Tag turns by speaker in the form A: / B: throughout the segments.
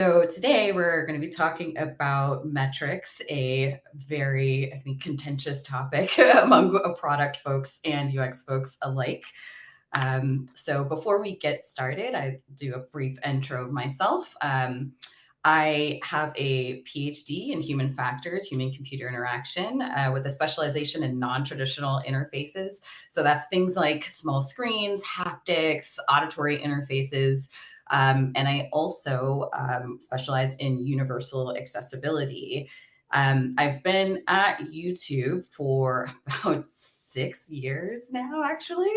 A: So today we're going to be talking about metrics, a very, I think, contentious topic among product folks and UX folks alike. So before we get started, I do a brief intro of myself. I have a PhD in human factors, human computer interaction, with a specialization in non-traditional interfaces. So that's things like small screens, haptics, auditory interfaces. And I also specialize in universal accessibility. I've been at YouTube for about 6 years now, actually,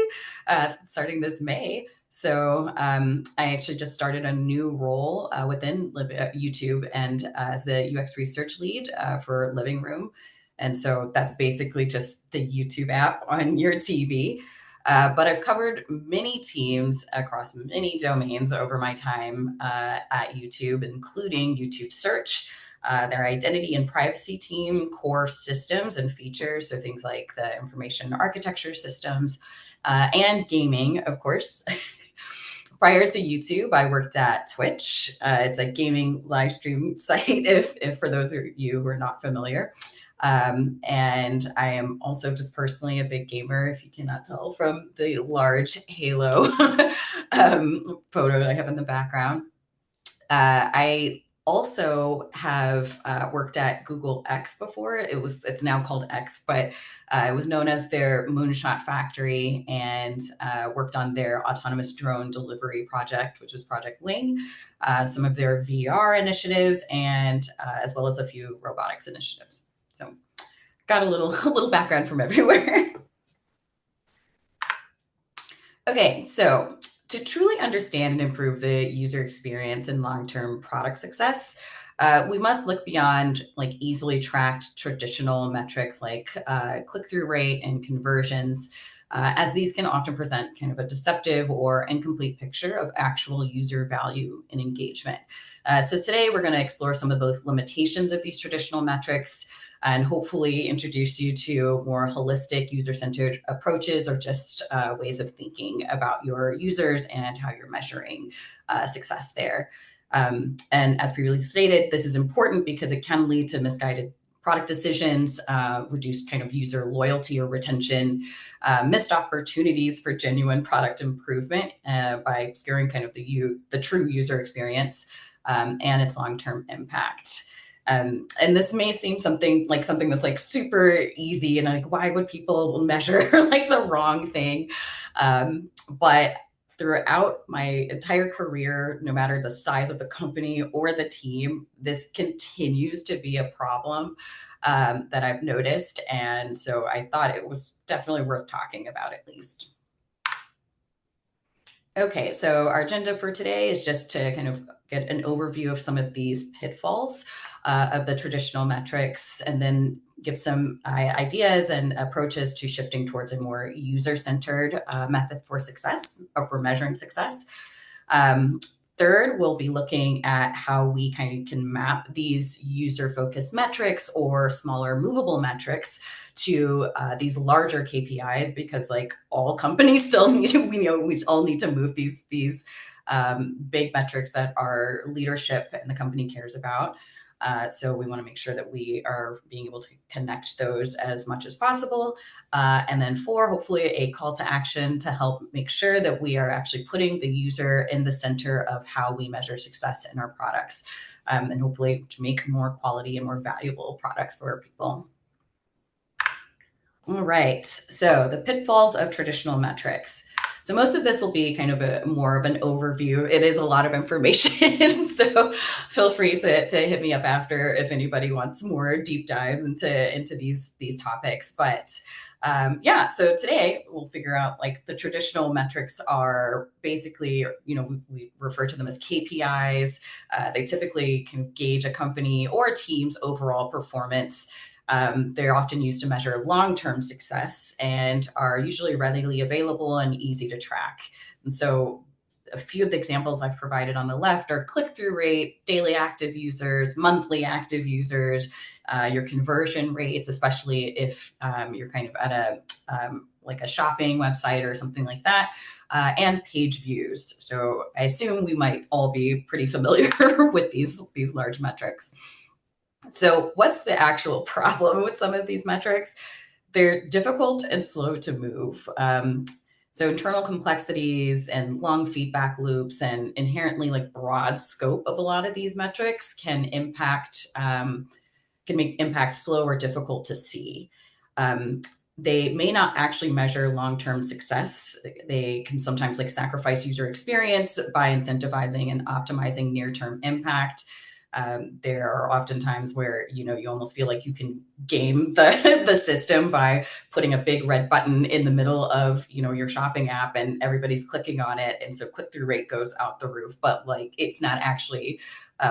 A: starting this May. So I actually just started a new role within YouTube and as the UX research lead for Living Room. And so that's basically just the YouTube app on your TV. But I've covered many teams across many domains over my time at YouTube, including YouTube search, their identity and privacy team, core systems and features, so things like the information architecture systems, and gaming, of course. Prior to YouTube, I worked at Twitch. It's a gaming live stream site, if for those of you who are not familiar. And I am also just personally a big gamer, if you cannot tell from the large Halo photo I have in the background. I also have worked at Google X before. It's now called X, but it was known as their Moonshot Factory, and worked on their autonomous drone delivery project, which was Project Wing, some of their VR initiatives, and as well as a few robotics initiatives. So got a little background from everywhere. Okay, so to truly understand and improve the user experience and long-term product success, we must look beyond like easily tracked traditional metrics like click-through rate and conversions, as these can often present kind of a deceptive or incomplete picture of actual user value and engagement. So today we're going to explore some of those limitations of these traditional metrics and hopefully introduce you to more holistic user-centered approaches or just ways of thinking about your users and how you're measuring success there. And as previously stated, this is important because it can lead to misguided product decisions, reduced kind of user loyalty or retention, missed opportunities for genuine product improvement by obscuring kind of the true user experience and its long-term impact. And this may seem something that's like super easy and like, why would people measure like the wrong thing? But throughout my entire career, no matter the size of the company or the team, this continues to be a problem that I've noticed. And so I thought it was definitely worth talking about at least. Okay, so our agenda for today is just to kind of get an overview of some of these pitfalls of the traditional metrics, and then give some ideas and approaches to shifting towards a more user-centered method for success or for measuring success. Third, we'll be looking at how we kind of can map these user-focused metrics or smaller movable metrics to these larger KPIs, because like all companies still need to, we all need to move these big metrics that our leadership and the company cares about. So we want to make sure that we are being able to connect those as much as possible. And then 4, hopefully a call to action to help make sure that we are actually putting the user in the center of how we measure success in our products, and hopefully to make more quality and more valuable products for people. All right, so the pitfalls of traditional metrics. So most of this will be kind of more of an overview. It is a lot of information, so feel free to hit me up after if anybody wants more deep dives into these topics. But yeah, so today we'll figure out like the traditional metrics are basically, we refer to them as KPIs. They typically can gauge a company or a team's overall performance. They're often used to measure long-term success and are usually readily available and easy to track. And so a few of the examples I've provided on the left are click-through rate, daily active users, monthly active users, your conversion rates, especially if you're kind of at a like a shopping website or something like that, and page views. So I assume we might all be pretty familiar with these large metrics. So what's the actual problem with some of these metrics? They're difficult and slow to move. So internal complexities and long feedback loops and inherently like broad scope of a lot of these metrics can make impact slow or difficult to see. Um, they may not actually measure long-term success. They can sometimes like sacrifice user experience by incentivizing and optimizing near-term impact. There are often times where you almost feel like you can game the system by putting a big red button in the middle of your shopping app, and everybody's clicking on it, and so click-through rate goes out the roof. But like it's not actually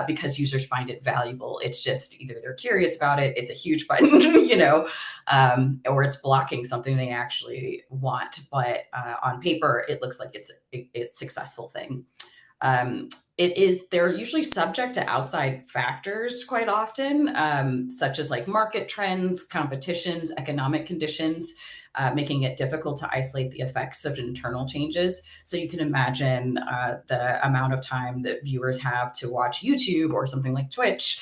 A: because users find it valuable. It's just either they're curious about it, it's a huge button, or it's blocking something they actually want. But on paper, it looks like it's a successful thing. They're usually subject to outside factors quite often, such as like market trends, competitions, economic conditions, making it difficult to isolate the effects of internal changes. So you can imagine the amount of time that viewers have to watch YouTube or something like Twitch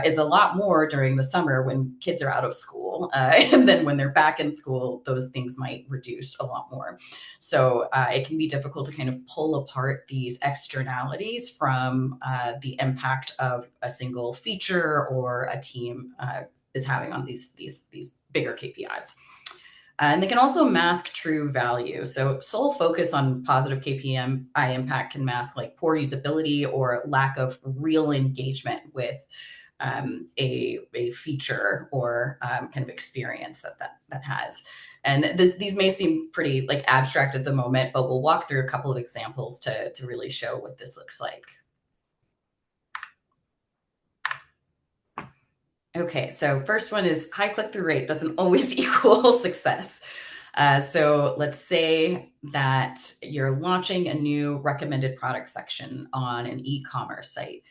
A: is a lot more during the summer when kids are out of school. And then when they're back in school, those things might reduce a lot more. So it can be difficult to kind of pull apart these externalities from the impact of a single feature or a team is having on these bigger KPIs. And they can also mask true value. So sole focus on positive KPI impact can mask like poor usability or lack of real engagement with a feature or kind of experience that has. And these may seem pretty like abstract at the moment, but we'll walk through a couple of examples to really show what this looks like. Okay, so first one is high click-through rate doesn't always equal success. So let's say that you're launching a new recommended product section on an e-commerce site.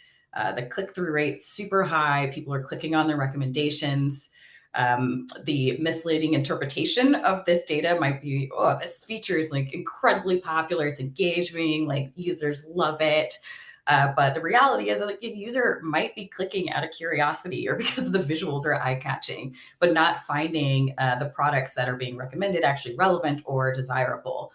A: The click-through rate's super high. People are clicking on their recommendations. The misleading interpretation of this data might be, oh, this feature is like incredibly popular. It's engaging, like users love it. But the reality is like a user might be clicking out of curiosity or because the visuals are eye-catching, but not finding the products that are being recommended actually relevant or desirable.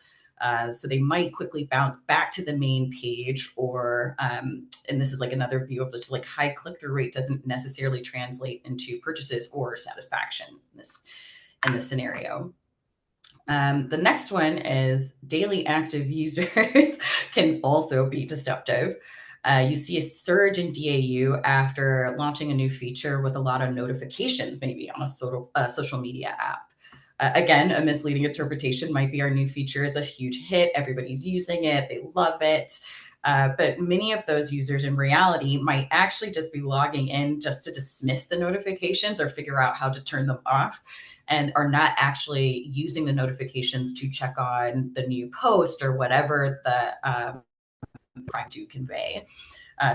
A: So they might quickly bounce back to the main page, or, and this is like another view of this, like high click-through rate doesn't necessarily translate into purchases or satisfaction in this scenario. The next one is daily active users can also be deceptive. You see a surge in DAU after launching a new feature with a lot of notifications, maybe on a social media app. Again, a misleading interpretation might be our new feature is a huge hit. Everybody's using it. They love it. But many of those users in reality might actually just be logging in just to dismiss the notifications or figure out how to turn them off, and are not actually using the notifications to check on the new post or whatever the trying to convey.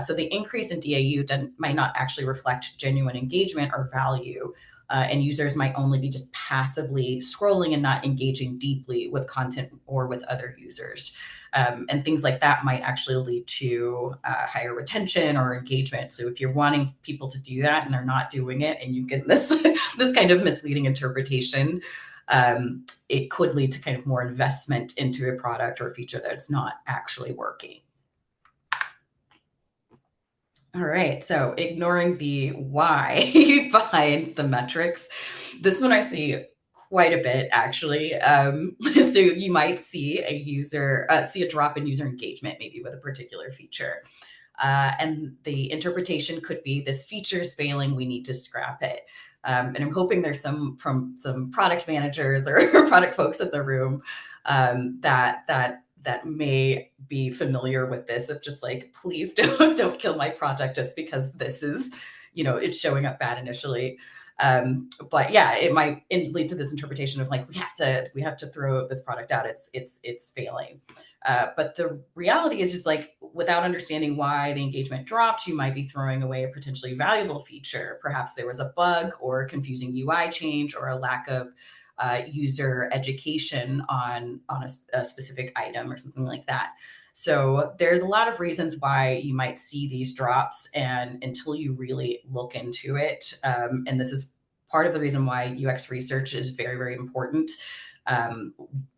A: So the increase in DAU might not actually reflect genuine engagement or value. And users might only be just passively scrolling and not engaging deeply with content or with other users. And things like that might actually lead to higher retention or engagement. So if you're wanting people to do that and they're not doing it, and you get this this kind of misleading interpretation, it could lead to kind of more investment into a product or a feature that's not actually working. All right, so ignoring the why behind the metrics. This one I see quite a bit actually. So you might see see a drop in user engagement maybe with a particular feature. And the interpretation could be this feature is failing, we need to scrap it. And I'm hoping there's some product managers or product folks in the room that may be familiar with this, of just like, please don't kill my project just because this is, it's showing up bad initially. But yeah, it might lead to this interpretation of like, we have to throw this product out. It's failing. But the reality is just like, without understanding why the engagement dropped, you might be throwing away a potentially valuable feature. Perhaps there was a bug or confusing UI change or a lack of user education on a specific item or something like that. So there's a lot of reasons why you might see these drops, and until you really look into it, and this is part of the reason why UX research is very, very important, um,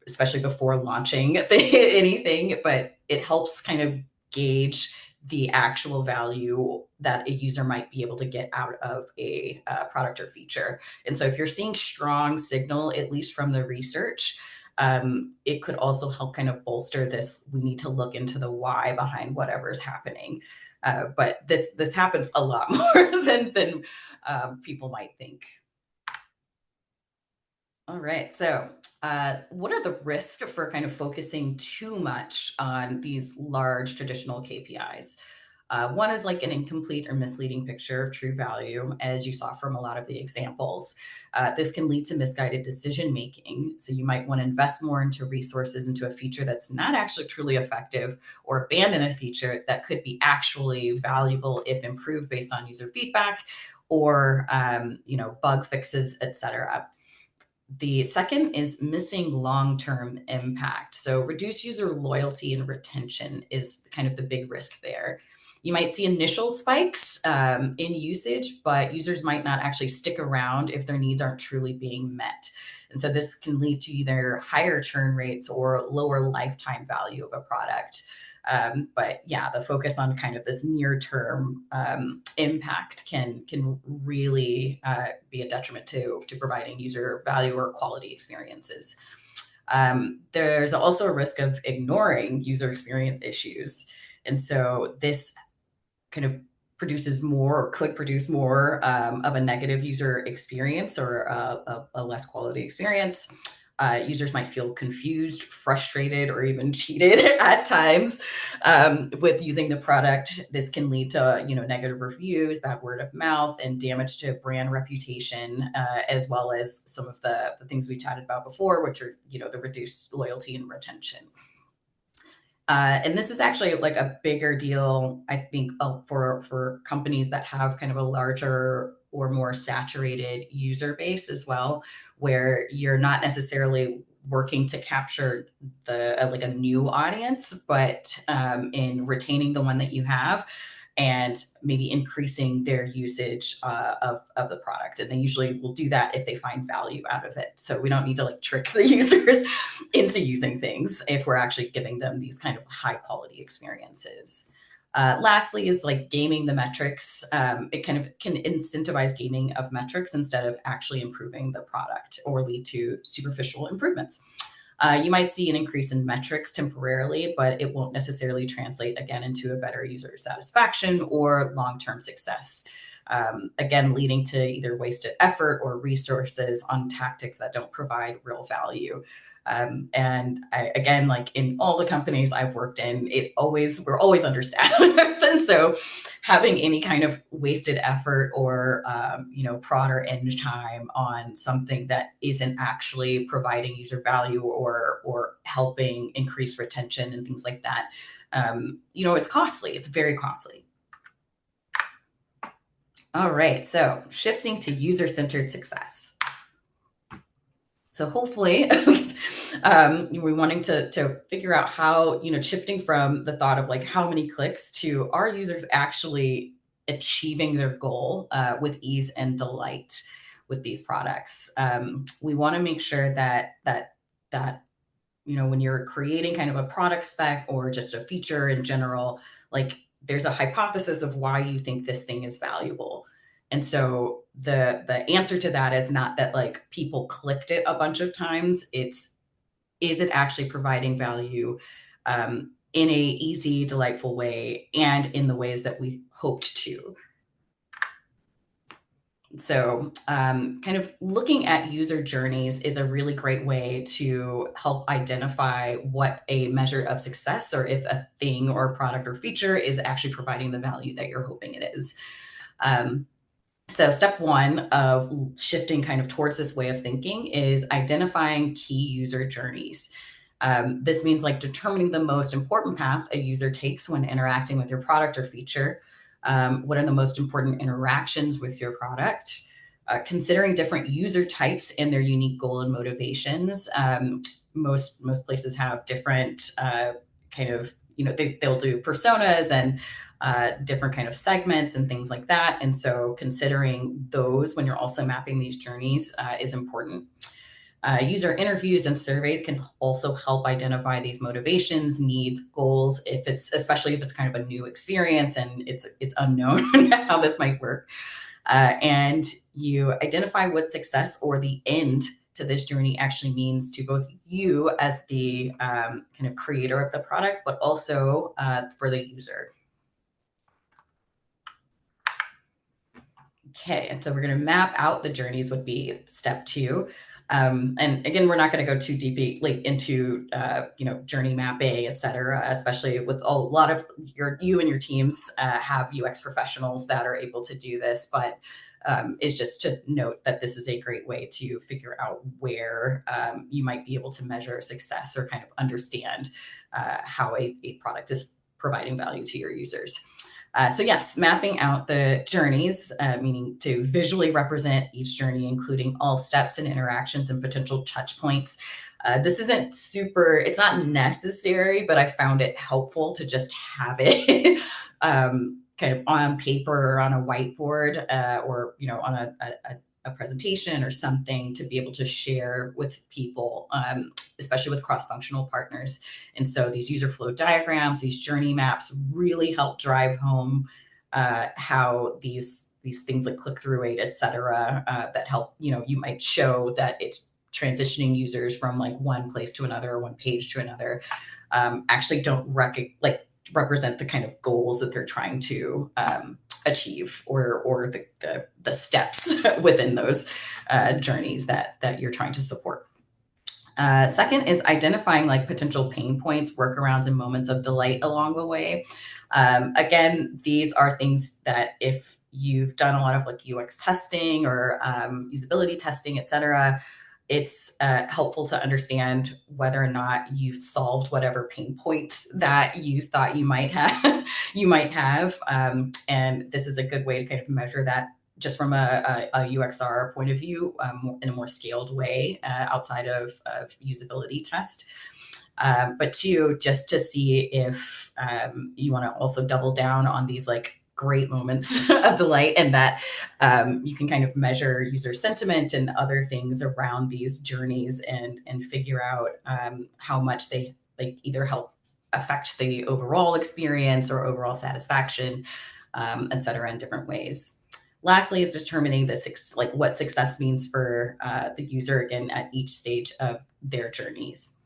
A: especially before launching anything, but it helps kind of gauge the actual value that a user might be able to get out of a product or feature. And so if you're seeing strong signal, at least from the research, it could also help kind of bolster this. We need to look into the why behind whatever's happening. But this happens a lot more than people might think. All right. So, what are the risks for kind of focusing too much on these large traditional KPIs? One is like an incomplete or misleading picture of true value, as you saw from a lot of the examples. This can lead to misguided decision making. So, you might want to invest more into resources into a feature that's not actually truly effective, or abandon a feature that could be actually valuable if improved based on user feedback, or bug fixes, etc. The second is missing long-term impact. So reduced user loyalty and retention is kind of the big risk there. You might see initial spikes in usage, but users might not actually stick around if their needs aren't truly being met. And so this can lead to either higher churn rates or lower lifetime value of a product. But yeah, the focus on kind of this near term impact can really be a detriment to providing user value or quality experiences. There's also a risk of ignoring user experience issues. And so this kind of produces more, or could produce more, of a negative user experience, or a less quality experience. Users might feel confused, frustrated, or even cheated at times with using the product. This can lead to negative reviews, bad word of mouth, and damage to brand reputation, as well as some of the things we chatted about before, which are the reduced loyalty and retention. And this is actually like a bigger deal, I think, for companies that have kind of a larger or more saturated user base as well, where you're not necessarily working to capture like a new audience, but in retaining the one that you have, and maybe increasing their usage of the product. And they usually will do that if they find value out of it. So we don't need to like trick the users into using things if we're actually giving them these kind of high quality experiences. Lastly is like gaming the metrics. It kind of can incentivize gaming of metrics instead of actually improving the product, or lead to superficial improvements. You might see an increase in metrics temporarily, but it won't necessarily translate again into a better user satisfaction or long-term success. Again, leading to either wasted effort or resources on tactics that don't provide real value. And again, like in all the companies I've worked in, we're always understaffed. And so having any kind of wasted effort or, prod or end time on something that isn't actually providing user value or helping increase retention and things like that, it's costly. It's very costly. All right, so shifting to user-centered success. So hopefully, we're wanting to figure out how, shifting from the thought of like how many clicks to are users actually achieving their goal with ease and delight with these products. We want to make sure that when you're creating kind of a product spec or just a feature in general, like there's a hypothesis of why you think this thing is valuable. And so the answer to that is not that like people clicked it a bunch of times. Is it actually providing value in a easy, delightful way, and in the ways that we hoped to? So, kind of looking at user journeys is a really great way to help identify what a measure of success, or if a thing or product or feature is actually providing the value that you're hoping it is. So step one of shifting kind of towards this way of thinking is identifying key user journeys. This means like determining the most important path a user takes when interacting with your product or feature. What are the most important interactions with your product? considering different user types and their unique goal and motivations. Most places have different kind of, they'll do personas and different kind of segments and things like that. And so considering those when you're also mapping these journeys is important. User interviews and surveys can also help identify these motivations, needs, goals, especially if it's kind of a new experience and it's unknown how this might work. And you identify what success or the end to this journey actually means to both you as the kind of creator of the product, but also for the user. Okay, and so we're going to map out the journeys would be step 2. And again, we're not going to go too deeply into journey mapping, et cetera, especially with a lot of you and your teams have UX professionals that are able to do this, but it's just to note that this is a great way to figure out where you might be able to measure success or kind of understand how a product is providing value to your users. So yes, mapping out the journeys, meaning to visually represent each journey, including all steps and interactions and potential touch points. This isn't it's not necessary, but I found it helpful to just have it kind of on paper or on a whiteboard or, on a presentation or something to be able to share with people, especially with cross-functional partners. And so these user flow diagrams, these journey maps really help drive home how these things like click-through rate, et cetera, that help, you might show that it's transitioning users from like one place to another, one page to another, actually don't represent the kind of goals that they're trying to achieve or the steps within those journeys that you're trying to support. Second is identifying like potential pain points, workarounds, and moments of delight along the way. Again, these are things that if you've done a lot of like UX testing or usability testing, et cetera, it's helpful to understand whether or not you've solved whatever pain point that you thought you might have. And this is a good way to kind of measure that just from a UXR point of view in a more scaled way outside of usability test. But 2, just to see if you want to also double down on these like great moments of delight and that you can kind of measure user sentiment and other things around these journeys and figure out how much they like either help affect the overall experience or overall satisfaction, et cetera, in different ways. Lastly is determining what success means for the user, again, at each stage of their journeys.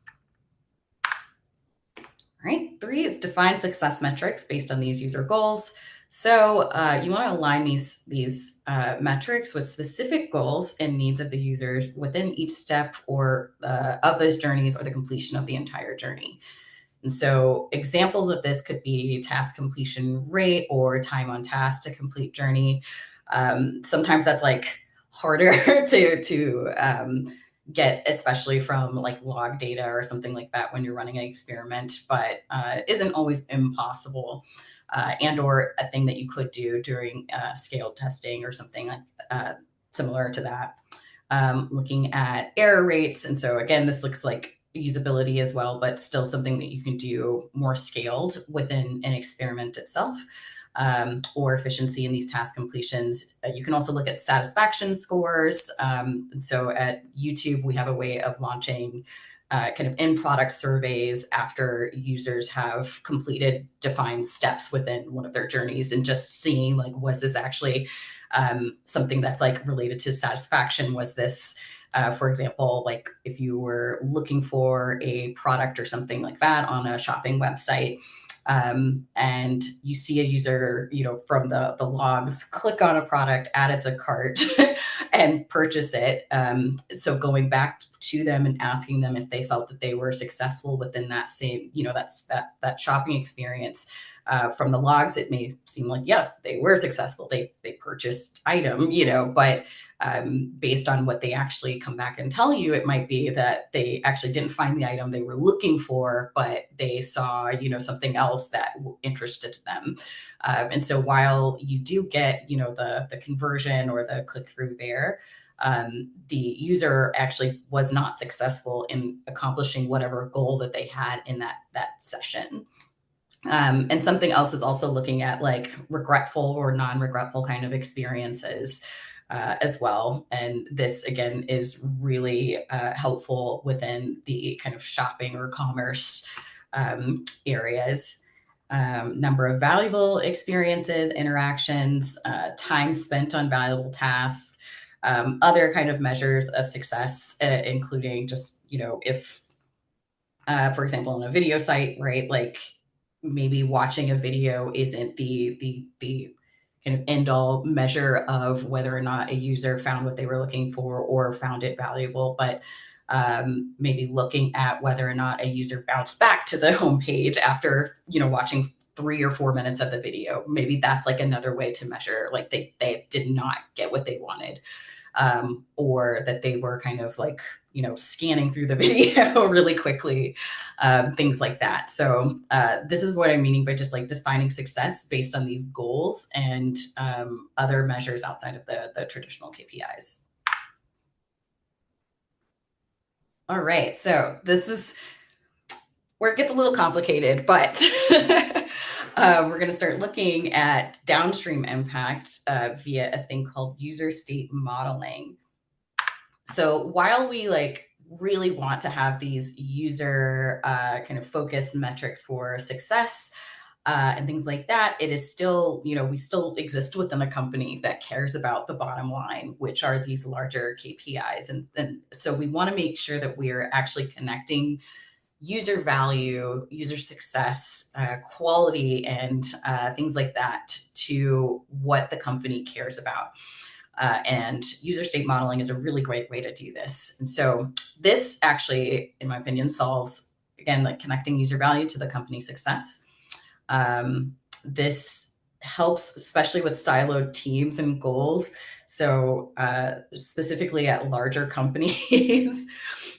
A: All right, 3 is define success metrics based on these user goals. So you want to align these metrics with specific goals and needs of the users within each step or of those journeys or the completion of the entire journey. And so examples of this could be task completion rate or time on task to complete journey. Sometimes that's like harder to get, especially from like log data or something like that when you're running an experiment, but isn't always impossible. And or a thing that you could do during scaled testing or something like similar to that. Looking at error rates. And so again, this looks like usability as well, but still something that you can do more scaled within an experiment itself. Or efficiency in these task completions. You can also look at satisfaction scores. And so at YouTube, we have a way of launching kind of in-product surveys after users have completed defined steps within one of their journeys and just seeing like, was this actually something that's like related to satisfaction? Was this, for example, like if you were looking for a product or something like that on a shopping website, and you see a user, from the logs, click on a product, add it to cart and purchase it. So going back to them and asking them if they felt that they were successful within that same, that shopping experience. From the logs, it may seem like, yes, they were successful. They purchased item, but based on what they actually come back and tell you, it might be that they actually didn't find the item they were looking for, but they saw, something else that interested them. And so while you do get, the conversion or the click through there, the user actually was not successful in accomplishing whatever goal that they had in that session. And something else is also looking at like regretful or non-regretful kind of experiences as well. And this again is really helpful within the kind of shopping or commerce areas. Number of valuable experiences, interactions, time spent on valuable tasks, other kind of measures of success, including just, if, for example, on a video site, right? Like maybe watching a video isn't the kind of end all measure of whether or not a user found what they were looking for or found it valuable, but maybe looking at whether or not a user bounced back to the homepage after, watching 3 or 4 minutes of the video. Maybe that's like another way to measure, like they did not get what they wanted, or that they were kind of like, scanning through the video really quickly, things like that. So this is what I'm meaning by just like defining success based on these goals and other measures outside of the traditional KPIs. All right, so this is where it gets a little complicated, but we're going to start looking at downstream impact via a thing called user state modeling. So while we like really want to have these user kind of focused metrics for success and things like that, it is still, we still exist within a company that cares about the bottom line, which are these larger KPIs. And so we want to make sure that we're actually connecting user value, user success, quality, and things like that to what the company cares about. And user state modeling is a really great way to do this. And so this actually, in my opinion, solves, again, like connecting user value to the company success. This helps, especially with siloed teams and goals. So specifically at larger companies,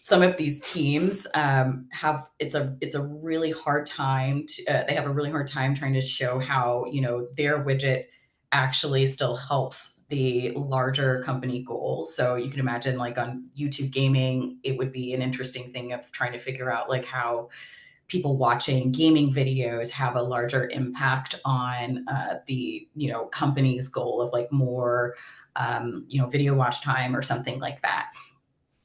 A: some of these teams it's a really hard time they have a really hard time trying to show how their widget actually still helps the larger company goals. So you can imagine like on YouTube gaming, it would be an interesting thing of trying to figure out like how people watching gaming videos have a larger impact on the company's goal of like more video watch time or something like that,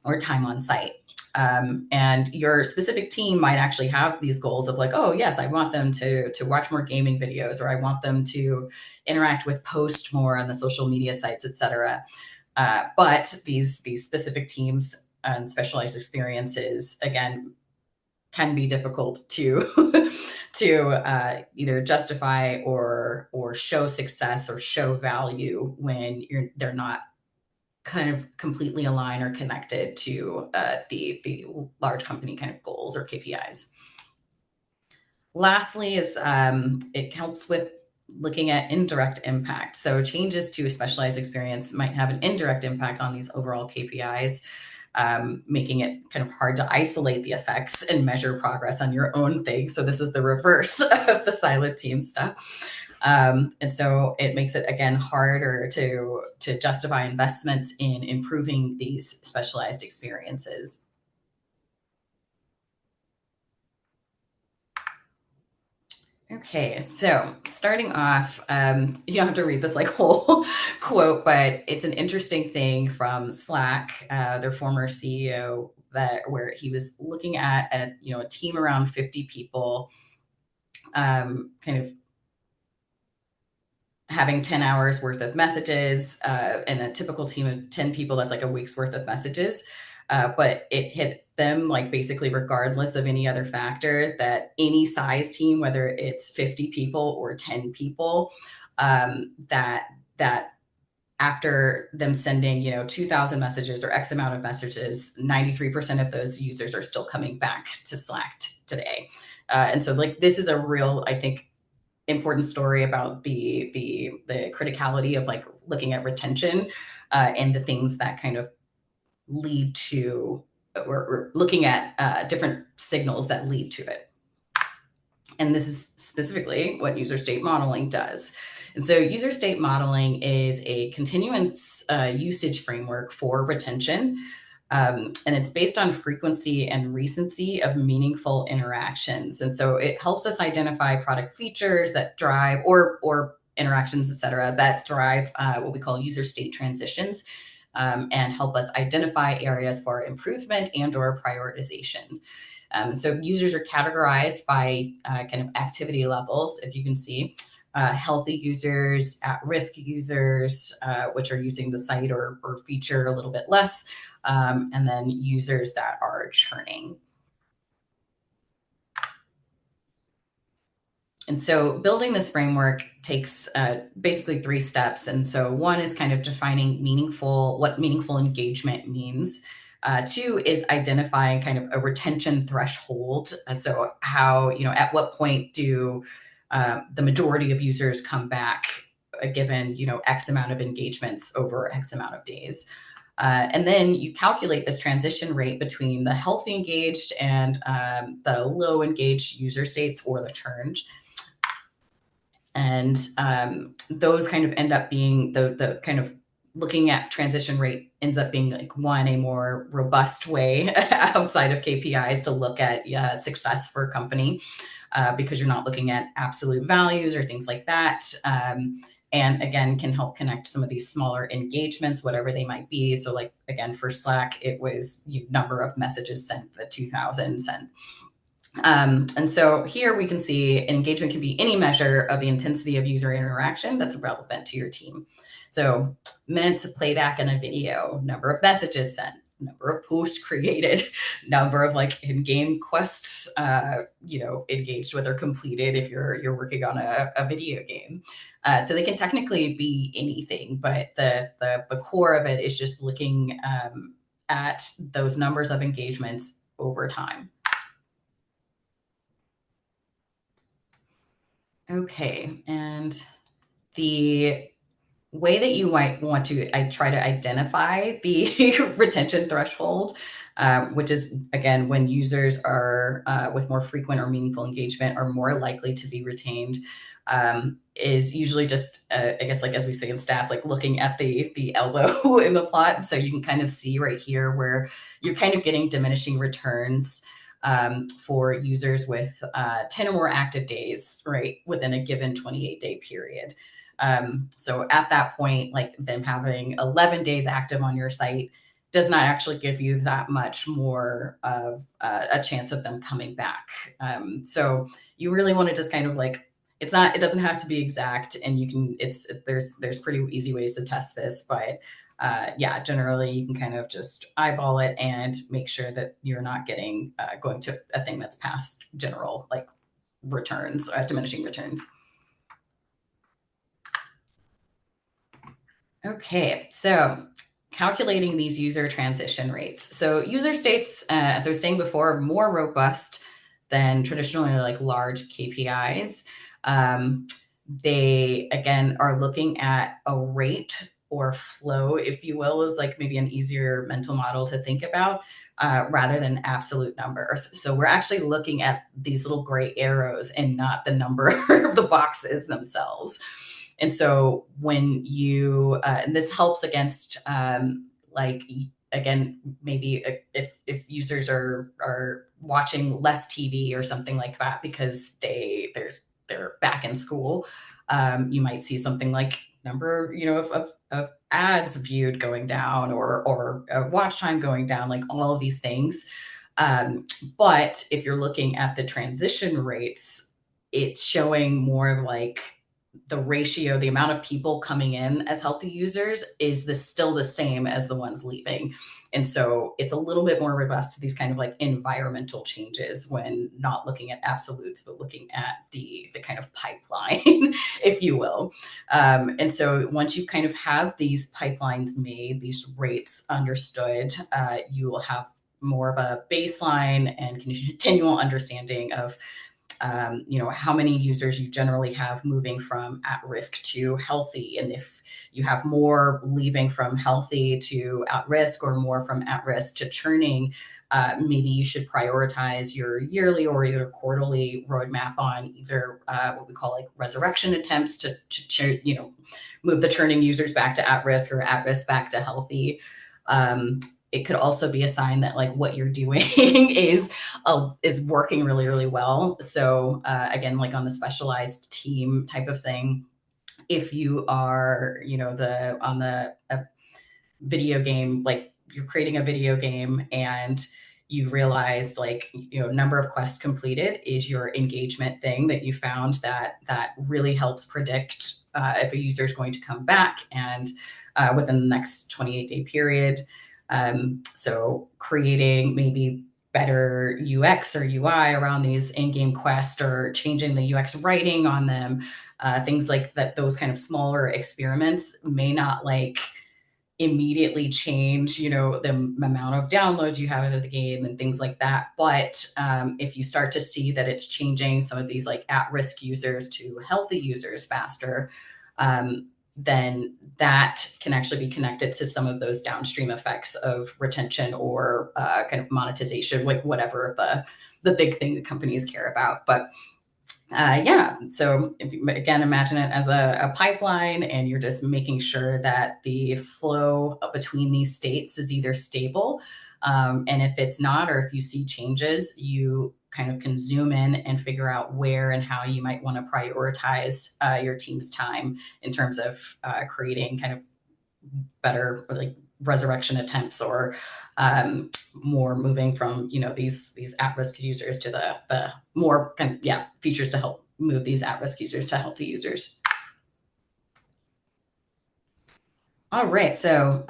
A: or time on site. And your specific team might actually have these goals of like, oh yes, I want them to watch more gaming videos, or I want them to interact with post more on the social media sites, etc. But these specific teams and specialized experiences, again, can be difficult to either justify or show success or show value when they're not kind of completely aligned or connected to the large company kind of goals or KPIs. Lastly is it helps with looking at indirect impact. So changes to a specialized experience might have an indirect impact on these overall KPIs, making it kind of hard to isolate the effects and measure progress on your own thing. So this is the reverse of the siloed team stuff. And so it makes it, again, harder to justify investments in improving these specialized experiences. Okay, so starting off, you don't have to read this like whole quote, but it's an interesting thing from Slack, their former CEO, where he was looking at a team around 50 people, kind of having 10 hours worth of messages, and a typical team of 10 people, that's like a week's worth of messages. But it hit them like basically regardless of any other factor, that any size team, whether it's 50 people or 10 people, that after them sending 2,000 messages or X amount of messages, 93% of those users are still coming back to Slack today. And so like this is a real, I think, important story about the criticality of like looking at retention and the things that kind of lead to, or looking at different signals that lead to it. And this is specifically what user state modeling does. And so user state modeling is a continuous usage framework for retention. And it's based on frequency and recency of meaningful interactions. And so it helps us identify product features that drive, or interactions, et cetera, that drive what we call user state transitions, and help us identify areas for improvement and or prioritization. So users are categorized by kind of activity levels, if you can see. Healthy users, at-risk users, which are using the site or feature a little bit less, and then users that are churning. And so building this framework takes basically 3 steps. And so one is kind of defining what meaningful engagement means. 2 is identifying kind of a retention threshold. And so how, at what point do the majority of users come back given, X amount of engagements over X amount of days. And then you calculate this transition rate between the healthy engaged and the low engaged user states or the churned. And those kind of end up being the kind of looking at transition rate ends up being like a more robust way outside of KPIs to look at success for a company, because you're not looking at absolute values or things like that. And again, can help connect some of these smaller engagements, whatever they might be. So like, again, for Slack, it was number of messages sent, the 2000 sent. And so here we can see engagement can be any measure of the intensity of user interaction that's relevant to your team. So minutes of playback in a video, number of messages sent, number of posts created, number of like in-game quests, engaged with or completed if you're working on a video game. So they can technically be anything, but the core of it is just looking at those numbers of engagements over time. Okay, and the way that you might want to try to identify the retention threshold, which is, again, when users are with more frequent or meaningful engagement are more likely to be retained, is usually just, I guess, like as we say in stats, like looking at the elbow in the plot. So you can kind of see right here where you're kind of getting diminishing returns for users with 10 or more active days, right, within a given 28-day period. So at that point, like them having 11 days active on your site does not actually give you that much more of a chance of them coming back. So you really want to just kind of like, it doesn't have to be exact, and there's pretty easy ways to test this, but generally you can kind of just eyeball it and make sure that you're not getting going to a thing that's past general like returns, diminishing returns. Okay, so calculating these user transition rates. So user states, as I was saying before, are more robust than traditionally like large KPIs. They, again, are looking at a rate or flow, if you will, is like maybe an easier mental model to think about, rather than absolute numbers. So we're actually looking at these little gray arrows and not the number of the boxes themselves. And so when and this helps against like, again, maybe if users are watching less TV or something like that because they're back in school, you might see something like number of ads viewed going down, or watch time going down, like all of these things. But if you're looking at the transition rates, it's showing more of like the ratio, the amount of people coming in as healthy users is still the same as the ones leaving. And so it's a little bit more robust to these kind of like environmental changes when not looking at absolutes, but looking at the kind of pipeline, if you will. And so once you kind of have these pipelines made, these rates understood, you will have more of a baseline and continual understanding of how many users you generally have moving from at risk to healthy. And if you have more leaving from healthy to at risk or more from at risk to churning, maybe you should prioritize your yearly or either quarterly roadmap on either what we call like resurrection attempts to move the churning users back to at risk or at risk back to healthy. It could also be a sign that like what you're doing is working really, really well. So again, like on the specialized team type of thing, if you are, on the video game, like you're creating a video game and you realized like, number of quests completed is your engagement thing that you found that really helps predict if a user is going to come back and within the next 28-day period. So creating maybe better UX or UI around these in-game quests or changing the UX writing on them, things like that, those kind of smaller experiments may not like immediately change, the amount of downloads you have of the game and things like that. But if you start to see that it's changing some of these like at-risk users to healthy users faster, then that can actually be connected to some of those downstream effects of retention or kind of monetization, like whatever the big thing that companies care about. But so if you, again, imagine it as a pipeline and you're just making sure that the flow between these states is either stable. And if it's not, or if you see changes, you kind of can zoom in and figure out where and how you might want to prioritize your team's time in terms of creating kind of better like resurrection attempts or more moving from these at-risk users to the more kind of features to help move these at-risk users to healthy users. All right, so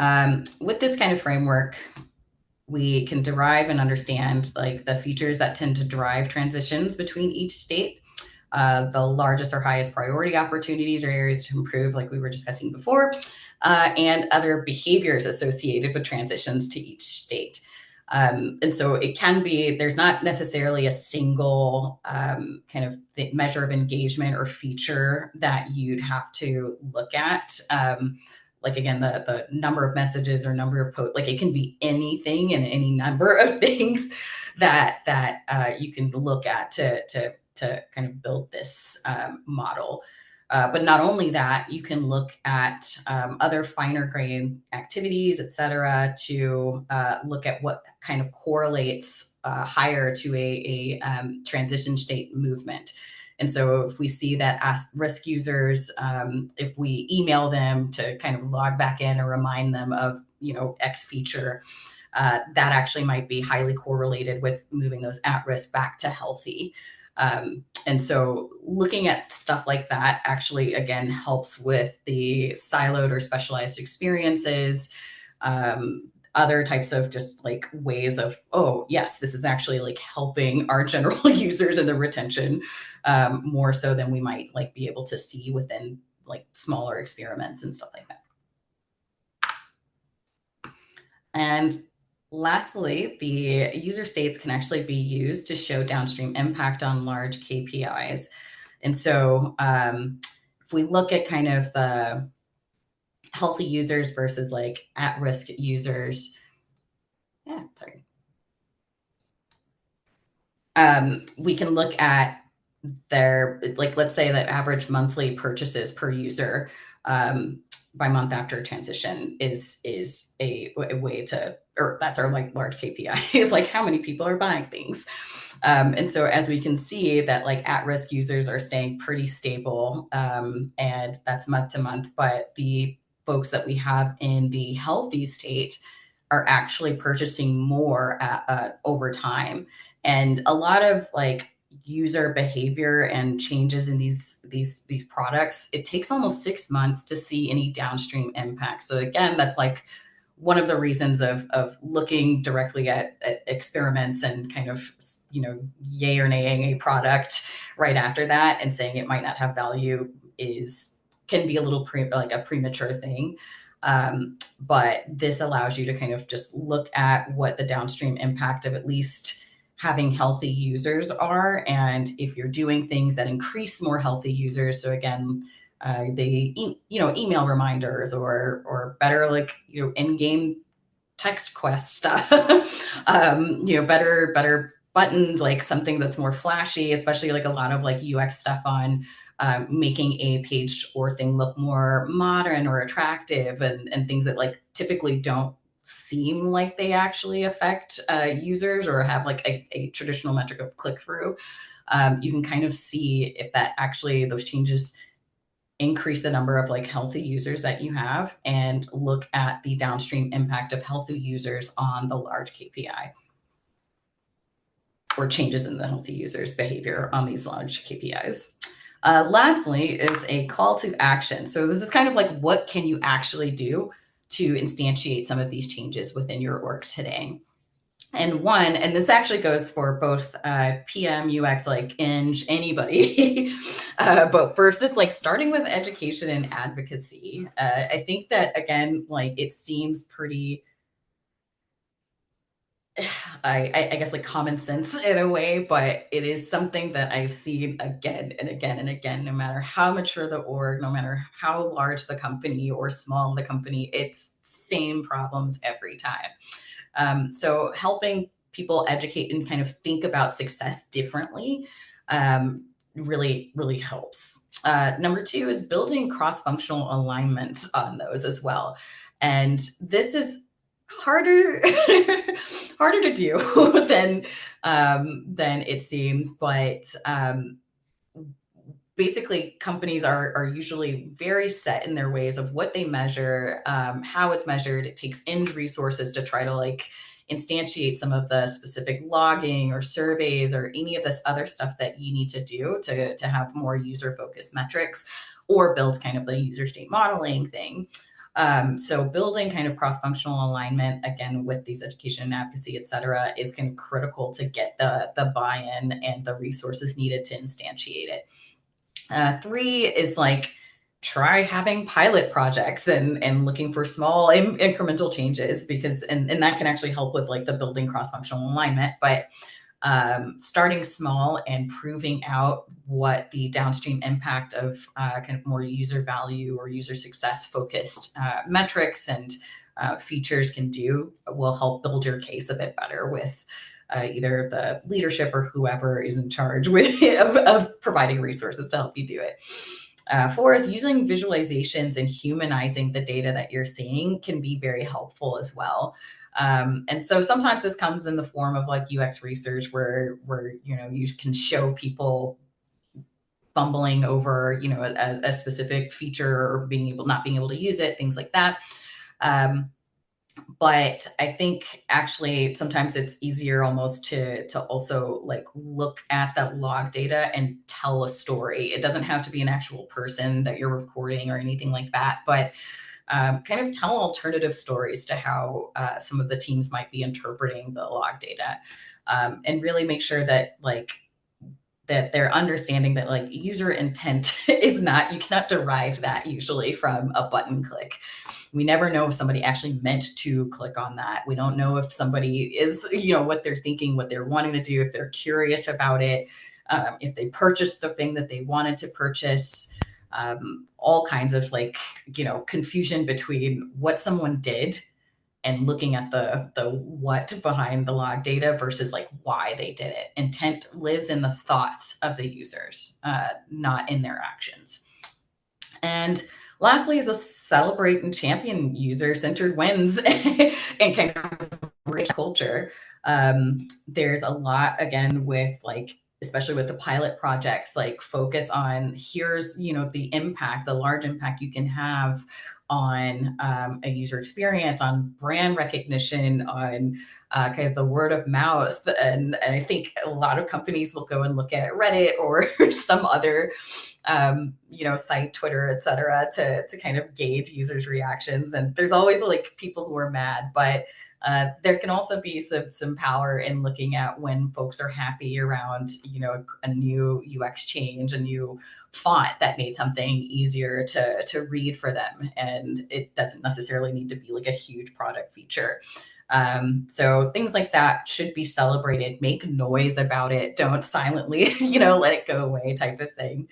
A: with this kind of framework, we can derive and understand like the features that tend to drive transitions between each state. The largest or highest priority opportunities or areas to improve, like we were discussing before, and other behaviors associated with transitions to each state. And so it can be, there's not necessarily a single kind of measure of engagement or feature that you'd have to look at. Like again, the number of messages or number of posts, like it can be anything and any number of things that you can look at to kind of build this model. But not only that, you can look at other finer grain activities, et cetera, to look at what kind of correlates higher to a transition state movement. And so if we see that risk users, if we email them to kind of log back in or remind them of, X feature, that actually might be highly correlated with moving those at risk back to healthy. And so looking at stuff like that actually, again, helps with the siloed or specialized experiences, other types of just like ways of, oh, yes, this is actually like helping our general users in the retention more so than we might like be able to see within like smaller experiments and stuff like that. And lastly, the user states can actually be used to show downstream impact on large KPIs. And so if we look at kind of the healthy users versus like at-risk users, we can look at their, like, let's say that average monthly purchases per user by month after transition is a way to, or that's our like large KPI is like how many people are buying things. And so as we can see that like at-risk users are staying pretty stable and that's month to month, but the folks that we have in the healthy state are actually purchasing more over time. And a lot of like user behavior and changes in these products, it takes almost 6 months to see any downstream impact. So again, that's like one of the reasons of looking directly at experiments and kind of, yay or naying a product right after that and saying it might not have value can be a little like a premature thing. But this allows you to kind of just look at what the downstream impact of at least having healthy users are. And if you're doing things that increase more healthy users, so again, email reminders or better like in-game text quest stuff, better buttons, like something that's more flashy, especially like a lot of like UX stuff on making a page or thing look more modern or attractive, and things that like typically don't seem like they actually affect users or have like a traditional metric of click through. You can kind of see if that actually those changes increase the number of like healthy users that you have, and look at the downstream impact of healthy users on the large KPI, or changes in the healthy users behavior on these large KPIs. Lastly is a call to action. So this is kind of like, what can you actually do to instantiate some of these changes within your org today? And this actually goes for both PM, UX, like Eng, anybody. But first, is like starting with education and advocacy. I think that, again, like it seems pretty, I guess, like common sense in a way, but it is something that I've seen again and again and again, no matter how mature the org, no matter how large the company or small the company, it's same problems every time. So helping people educate and kind of think about success differently really, really helps. Number two is building cross-functional alignment on those as well. And this is harder harder to do than it seems, but basically companies are usually very set in their ways of what they measure, how it's measured. It takes end resources to try to like instantiate some of the specific logging or surveys or any of this other stuff that you need to do to have more user focused metrics, or build kind of the user state modeling thing. So building kind of cross-functional alignment, again, with these education and advocacy, et cetera, is kind of critical to get the buy-in and the resources needed to instantiate it. Three is like, try having pilot projects and looking for small incremental changes, because and that can actually help with like the building cross-functional alignment. But starting small and proving out what the downstream impact of kind of more user value or user success focused metrics and features can do will help build your case a bit better with either the leadership or whoever is in charge of providing resources to help you do it. Four is using visualizations and humanizing the data that you're seeing can be very helpful as well. And so sometimes this comes in the form of like UX research where you can show people fumbling over a specific feature, or not being able to use it, things like that. But I think actually sometimes it's easier almost to also like look at that log data and tell a story. It doesn't have to be an actual person that you're recording or anything like that, but kind of tell alternative stories to how some of the teams might be interpreting the log data, and really make sure that they're understanding that like user intent is not, you cannot derive that usually from a button click. We never know if somebody actually meant to click on that. We don't know if somebody is, what they're thinking, what they're wanting to do, if they're curious about it, if they purchased the thing that they wanted to purchase. All kinds of like, confusion between what someone did and looking at the what behind the log data versus like why they did it. Intent lives in the thoughts of the users, not in their actions. And lastly is a celebrate and champion user-centered wins and kind of rich culture. There's a lot, again, with like, especially with the pilot projects, like focus on here's, the impact, the large impact you can have on a user experience, on brand recognition, on kind of the word of mouth. And I think a lot of companies will go and look at Reddit or some other site, Twitter, et cetera, to kind of gauge users' reactions. And there's always like people who are mad, but there can also be some power in looking at when folks are happy around, a new UX change, a new font that made something easier to read for them. And it doesn't necessarily need to be like a huge product feature. So things like that should be celebrated. Make noise about it. Don't silently, let it go away type of thing.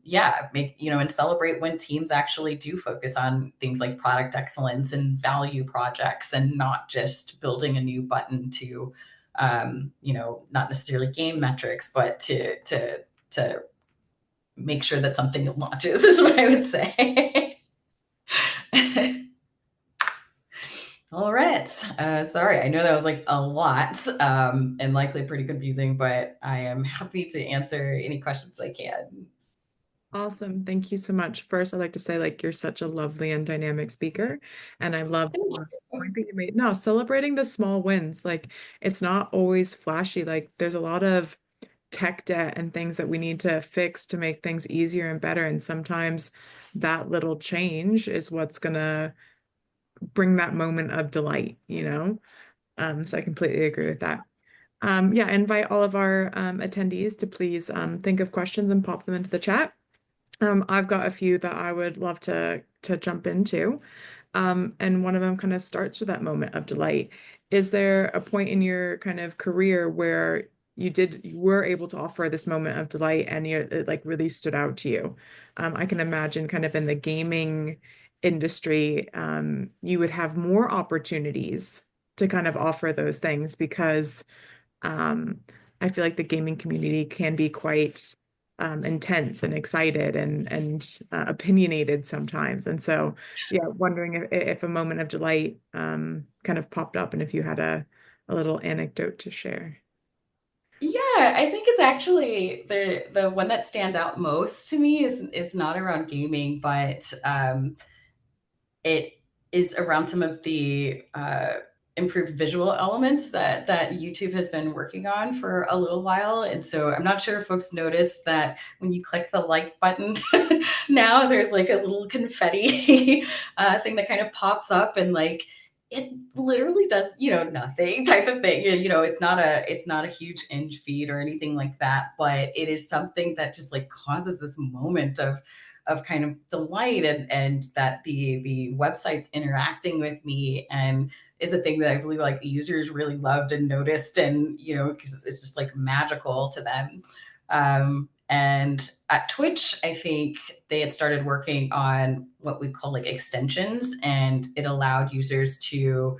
A: Yeah, and celebrate when teams actually do focus on things like product excellence and value projects, and not just building a new button to, not necessarily game metrics, but to make sure that something launches is what I would say. All right. Sorry, I know that was like a lot, and likely pretty confusing, but I am happy to answer any questions I can.
B: Awesome. Thank you so much. First, I'd like to say, like, you're such a lovely and dynamic speaker. And I love
A: Thank
B: the last
A: you.
B: point that you made. No, celebrating the small wins. Like, it's not always flashy. Like, there's a lot of tech debt and things that we need to fix to make things easier and better. And sometimes that little change is what's gonna bring that moment of delight, you know? So I completely agree with that. Yeah, invite all of our attendees to please think of questions and pop them into the chat. I've got a few that I would love to jump into. And one of them kind of starts with that moment of delight. Is there a point in your kind of career where you were able to offer this moment of delight and it like really stood out to you? I can imagine kind of in the gaming industry, you would have more opportunities to kind of offer those things because um, I feel like the gaming community can be quite intense and excited and opinionated sometimes. And so, yeah, wondering if a moment of delight kind of popped up and if you had a little anecdote to share.
A: Yeah, I think it's actually the one that stands out most to me is not around gaming, but it is around some of the improved visual elements that YouTube has been working on for a little while. And so I'm not sure if folks noticed that when you click the like button, now there's like a little confetti thing that kind of pops up, and like it literally does, nothing type of thing. It's not a huge inch feed or anything like that, but it is something that just like causes this moment of kind of delight, and that the website's interacting with me, and is a thing that I believe like the users really loved and noticed, and because it's just like magical to them. And at Twitch, I think they had started working on what we call like extensions, and it allowed users to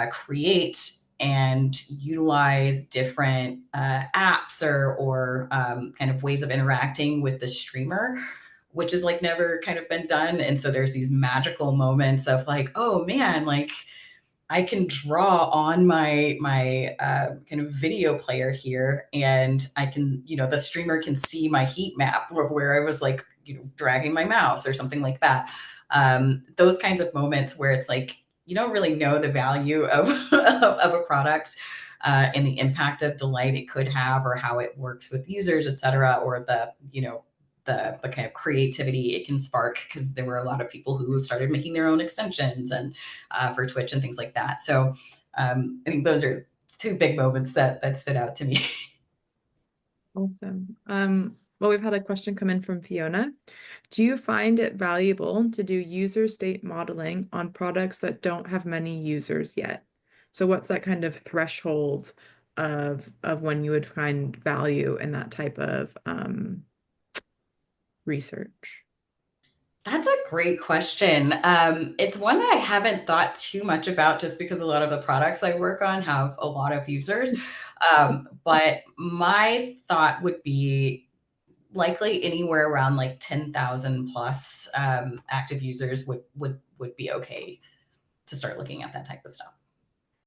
A: create and utilize different apps or kind of ways of interacting with the streamer, which is like never kind of been done. And so there's these magical moments of like, oh man, like I can draw on my kind of video player here, and I can, the streamer can see my heat map of where I was like, dragging my mouse or something like that. Those kinds of moments where it's like you don't really know the value of of a product, and the impact of delight it could have, or how it works with users, et cetera, or the kind of creativity it can spark, because there were a lot of people who started making their own extensions and for Twitch and things like that. So I think those are two big moments that stood out to me.
B: Awesome. Well, we've had a question come in from Fiona. Do you find it valuable to do user state modeling on products that don't have many users yet? So what's that kind of threshold of when you would find value in that type of research?
A: That's a great question. It's one that I haven't thought too much about, just because a lot of the products I work on have a lot of users. But my thought would be likely anywhere around like 10,000 plus active users would be okay to start looking at that type of stuff.